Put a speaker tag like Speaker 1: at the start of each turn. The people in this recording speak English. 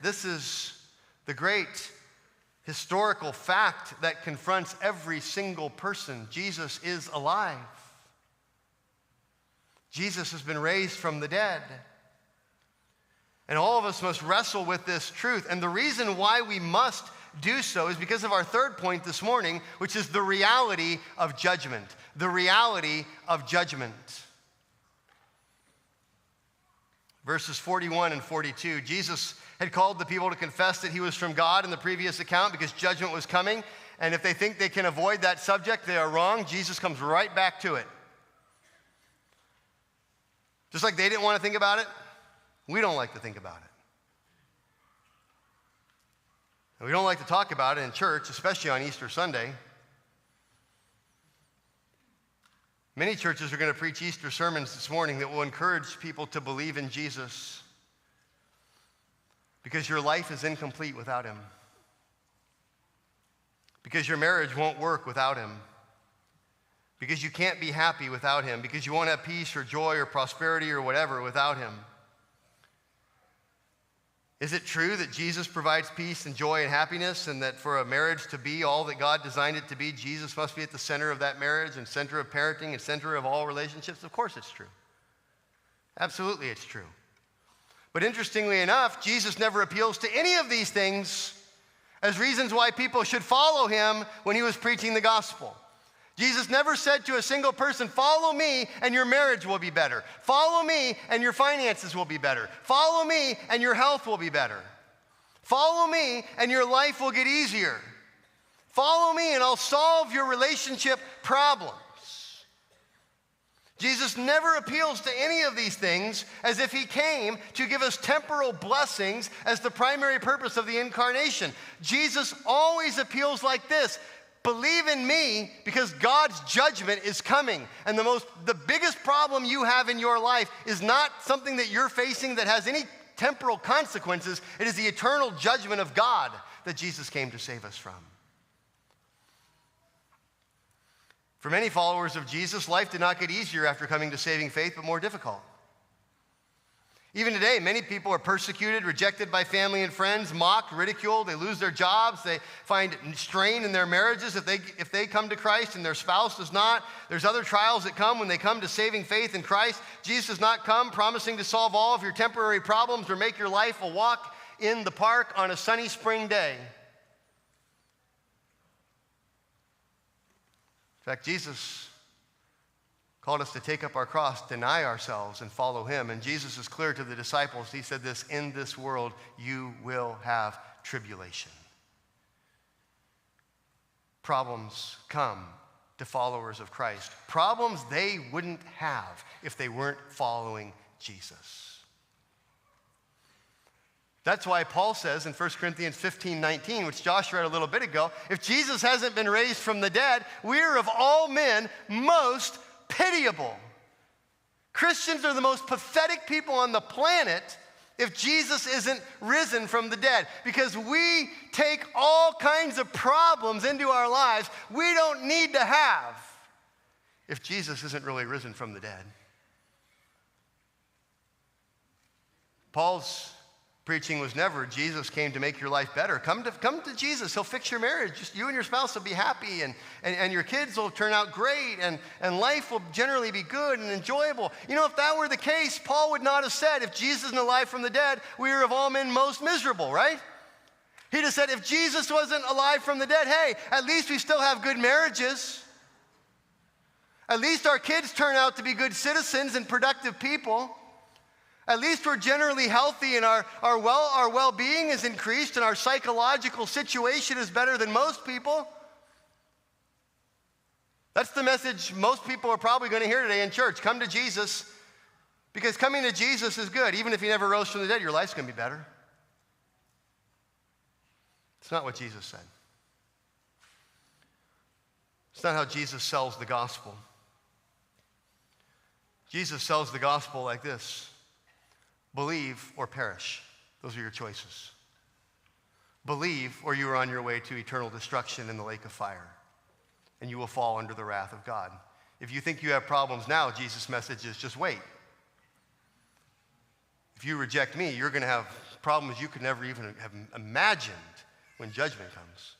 Speaker 1: This is the great historical fact that confronts every single person. Jesus is alive. Jesus has been raised from the dead. And all of us must wrestle with this truth. And the reason why we must do so is because of our third point this morning, which is the reality of judgment. The reality of judgment. Verses 41 and 42, Jesus had called the people to confess that he was from God in the previous account because judgment was coming. And if they think they can avoid that subject, they are wrong. Jesus comes right back to it. Just like they didn't want to think about it, we don't like to think about it. And we don't like to talk about it in church, especially on Easter Sunday. Many churches are going to preach Easter sermons this morning that will encourage people to believe in Jesus because your life is incomplete without him. Because your marriage won't work without him. Because you can't be happy without him. Because you won't have peace or joy or prosperity or whatever without him. Is it true that Jesus provides peace and joy and happiness, and that for a marriage to be all that God designed it to be, Jesus must be at the center of that marriage and center of parenting and center of all relationships? Of course it's true. Absolutely it's true. But interestingly enough, Jesus never appeals to any of these things as reasons why people should follow him when he was preaching the gospel. Jesus never said to a single person, follow me and your marriage will be better. Follow me and your finances will be better. Follow me and your health will be better. Follow me and your life will get easier. Follow me and I'll solve your relationship problems. Jesus never appeals to any of these things as if he came to give us temporal blessings as the primary purpose of the incarnation. Jesus always appeals like this: believe in me because God's judgment is coming. And the biggest problem you have in your life is not something that you're facing that has any temporal consequences. It is the eternal judgment of God that Jesus came to save us from. For many followers of Jesus, life did not get easier after coming to saving faith, but more difficult. Even today, many people are persecuted, rejected by family and friends, mocked, ridiculed. They lose their jobs. They find strain in their marriages if they come to Christ and their spouse does not. There's other trials that come when they come to saving faith in Christ. Jesus does not come promising to solve all of your temporary problems or make your life a walk in the park on a sunny spring day. In fact, Jesus called us to take up our cross, deny ourselves, and follow him. And Jesus is clear to the disciples. He said this: in this world you will have tribulation. Problems come to followers of Christ. Problems they wouldn't have if they weren't following Jesus. That's why Paul says in 1 Corinthians 15:19, which Josh read a little bit ago, if Jesus hasn't been raised from the dead, we're of all men most pitiable. Christians are the most pathetic people on the planet if Jesus isn't risen from the dead, because we take all kinds of problems into our lives we don't need to have if Jesus isn't really risen from the dead. Paul's preaching was never, Jesus came to make your life better. Come to Jesus. He'll fix your marriage. Just you and your spouse will be happy, and your kids will turn out great, and life will generally be good and enjoyable. You know, if that were the case, Paul would not have said, if Jesus isn't alive from the dead, we are of all men most miserable, right? He'd have said, if Jesus wasn't alive from the dead, hey, at least we still have good marriages. At least our kids turn out to be good citizens and productive people. At least we're generally healthy and our well-being is increased and our psychological situation is better than most people. That's the message most people are probably going to hear today in church. Come to Jesus, because coming to Jesus is good. Even if he never rose from the dead, your life's going to be better. It's not what Jesus said. It's not how Jesus sells the gospel. Jesus sells the gospel like this: believe or perish. Those are your choices. Believe, or you are on your way to eternal destruction in the lake of fire, and you will fall under the wrath of God. If you think you have problems now, Jesus' message is just wait. If you reject me, you're going to have problems you could never even have imagined when judgment comes.